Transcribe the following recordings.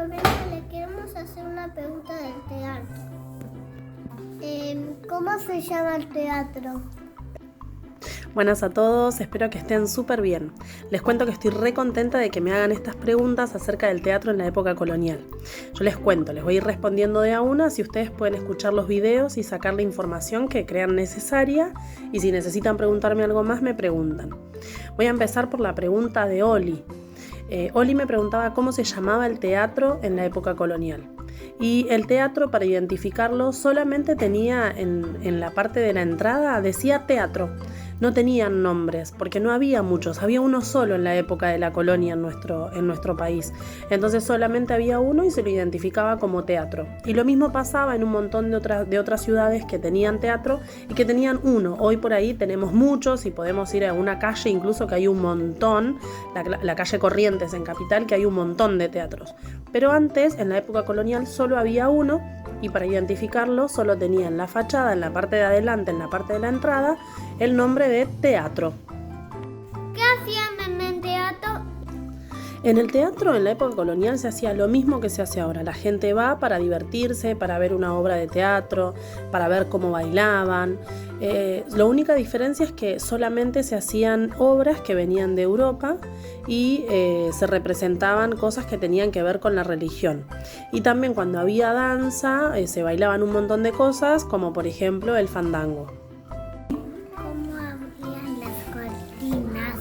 Lorena, le queremos hacer una pregunta del teatro. ¿Cómo se llama el teatro? Buenas a todos, espero que estén súper bien. Les cuento que estoy re contenta de que me hagan estas preguntas acerca del teatro en la época colonial. Yo les cuento, les voy a ir respondiendo de a una, si ustedes pueden escuchar los videos y sacar la información que crean necesaria, y si necesitan preguntarme algo más, me preguntan. Voy a empezar por la pregunta de Oli. Oli me preguntaba cómo se llamaba el teatro en la época colonial. Y el teatro, para identificarlo, solamente tenía en la parte de la entrada, decía teatro. No tenían nombres, porque no había muchos, había uno solo en la época de la colonia en nuestro país. Entonces solamente había uno y se lo identificaba como teatro. Y lo mismo pasaba en un montón de otras ciudades que tenían teatro y que tenían uno. Hoy por ahí tenemos muchos y podemos ir a una calle, incluso que hay un montón, la calle Corrientes en Capital, que hay un montón de teatros. Pero antes, en la época colonial, solo había uno y para identificarlo solo tenía en la fachada, en la parte de adelante, en la parte de la entrada, el nombre de teatro. ¿Qué hacían en el teatro? En el teatro, en la época colonial, se hacía lo mismo que se hace ahora. La gente va para divertirse, para ver una obra de teatro, para ver cómo bailaban. La única diferencia es que solamente se hacían obras que venían de Europa y se representaban cosas que tenían que ver con la religión. Y también cuando había danza, se bailaban un montón de cosas, como por ejemplo el fandango. ¿Cómo abrían las cortinas?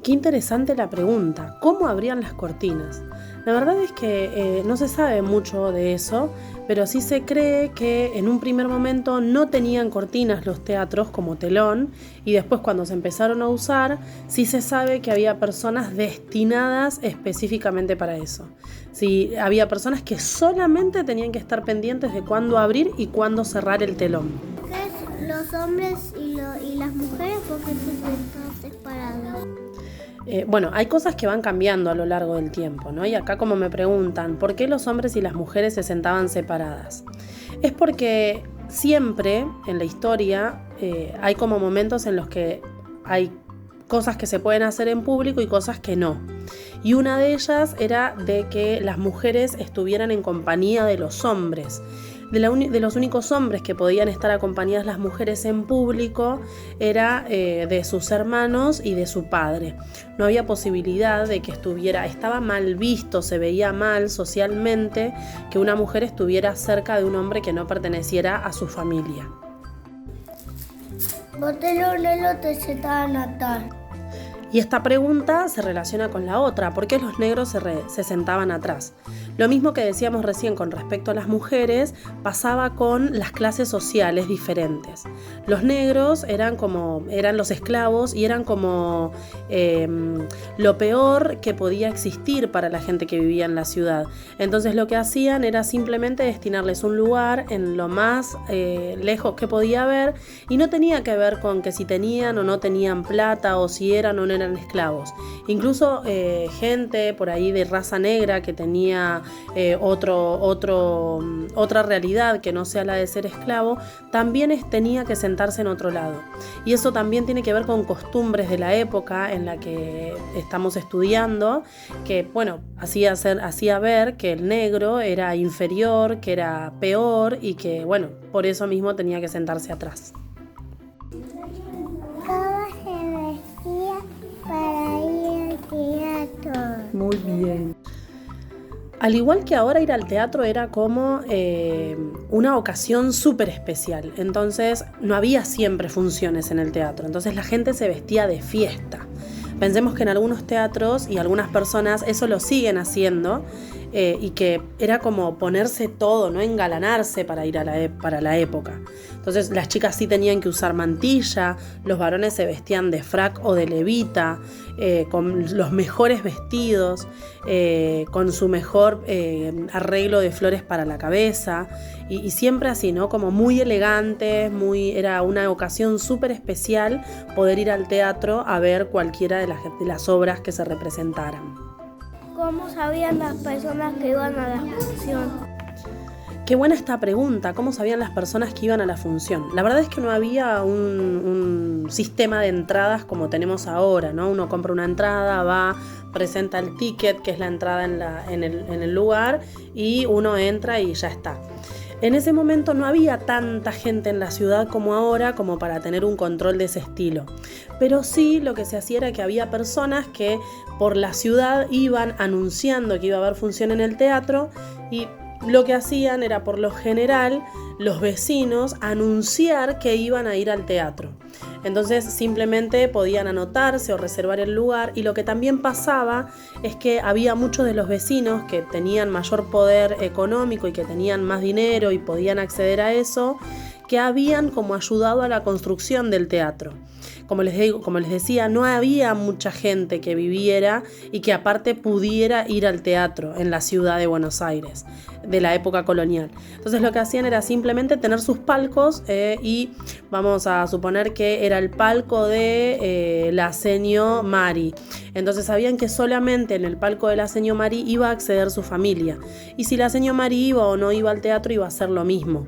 Qué interesante la pregunta. ¿Cómo abrían las cortinas? La verdad es que no se sabe mucho de eso, pero sí se cree que en un primer momento no tenían cortinas los teatros como telón, y después cuando se empezaron a usar, sí se sabe que había personas destinadas específicamente para eso. Sí, había personas que solamente tenían que estar pendientes de cuándo abrir y cuándo cerrar el telón. ¿Qué es los hombres y las mujeres? ¿Por qué están separados? Bueno, hay cosas que van cambiando a lo largo del tiempo, ¿no? Y acá como me preguntan, ¿por qué los hombres y las mujeres se sentaban separadas? Es porque siempre en la historia hay como momentos en los que hay cosas que se pueden hacer en público y cosas que no. Y una de ellas era de que las mujeres estuvieran en compañía de los hombres. De los únicos hombres que podían estar acompañadas las mujeres en público era de sus hermanos y de su padre. No había posibilidad de que estaba mal visto, se veía mal socialmente que una mujer estuviera cerca de un hombre que no perteneciera a su familia. ¿Por qué los negros te sentaban atrás? Y esta pregunta se relaciona con la otra, ¿por qué los negros se sentaban atrás? Lo mismo que decíamos recién con respecto a las mujeres, pasaba con las clases sociales diferentes. Los negros eran los esclavos y eran como lo peor que podía existir para la gente que vivía en la ciudad. Entonces lo que hacían era simplemente destinarles un lugar en lo más lejos que podía haber, y no tenía que ver con que si tenían o no tenían plata o si eran o no eran esclavos. Incluso gente por ahí de raza negra que tenía otra realidad que no sea la de ser esclavo, también tenía que sentarse en otro lado. Y eso también tiene que ver con costumbres de la época en la que estamos estudiando, que bueno, hacía ver que el negro era inferior, que era peor y que bueno, por eso mismo tenía que sentarse atrás. ¿Cómo se vestía para ir al teatro? Muy bien. Al igual que ahora, ir al teatro era como una ocasión súper especial. Entonces no había siempre funciones en el teatro. Entonces la gente se vestía de fiesta. Pensemos que en algunos teatros y algunas personas eso lo siguen haciendo, y que era como ponerse todo, ¿no? Engalanarse para ir para la época. Entonces las chicas sí tenían que usar mantilla, los varones se vestían de frac o de levita, con los mejores vestidos, con su mejor arreglo de flores para la cabeza, y siempre así, ¿no? Como muy elegantes, era una ocasión súper especial poder ir al teatro a ver cualquiera de las obras que se representaran. ¿Cómo sabían las personas que iban a la función? Qué buena esta pregunta, ¿cómo sabían las personas que iban a la función? La verdad es que no había un sistema de entradas como tenemos ahora, ¿no? Uno compra una entrada, va, presenta el ticket, que es la entrada en el lugar, y uno entra y ya está. En ese momento no había tanta gente en la ciudad como ahora, como para tener un control de ese estilo. Pero sí lo que se hacía era que había personas que por la ciudad iban anunciando que iba a haber función en el teatro, y lo que hacían era, por lo general, los vecinos anunciar que iban a ir al teatro. Entonces simplemente podían anotarse o reservar el lugar, y lo que también pasaba es que había muchos de los vecinos que tenían mayor poder económico y que tenían más dinero y podían acceder a eso, que habían como ayudado a la construcción del teatro. Como les decía, no había mucha gente que viviera y que aparte pudiera ir al teatro en la ciudad de Buenos Aires de la época colonial. Entonces lo que hacían era simplemente tener sus palcos, y vamos a suponer que era el palco de la seño Mari. Entonces sabían que solamente en el palco de la seño Mari iba a acceder su familia, y si la seño Mari iba o no iba al teatro iba a ser lo mismo.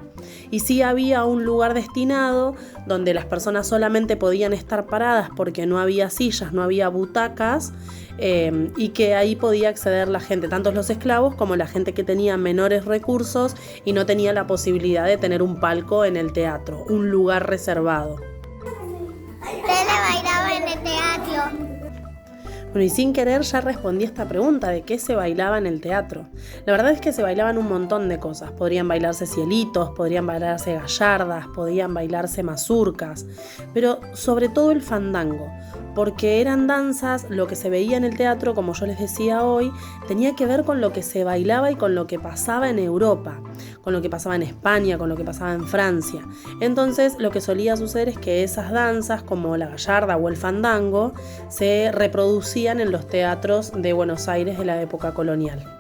Y sí había un lugar destinado donde las personas solamente podían estar paradas porque no había sillas, no había butacas, y que ahí podía acceder la gente, tanto los esclavos como la gente que tenía menores recursos y no tenía la posibilidad de tener un palco en el teatro, un lugar reservado. Tele bailaba en el teatro. Bueno, y sin querer ya respondí esta pregunta de qué se bailaba en el teatro. La verdad es que se bailaban un montón de cosas. Podrían bailarse cielitos, podrían bailarse gallardas, podían bailarse mazurcas, pero sobre todo el fandango, porque eran danzas, lo que se veía en el teatro, como yo les decía hoy, tenía que ver con lo que se bailaba y con lo que pasaba en Europa, con lo que pasaba en España, con lo que pasaba en Francia. Entonces lo que solía suceder es que esas danzas, como la gallarda o el fandango, se reproducían en los teatros de Buenos Aires de la época colonial.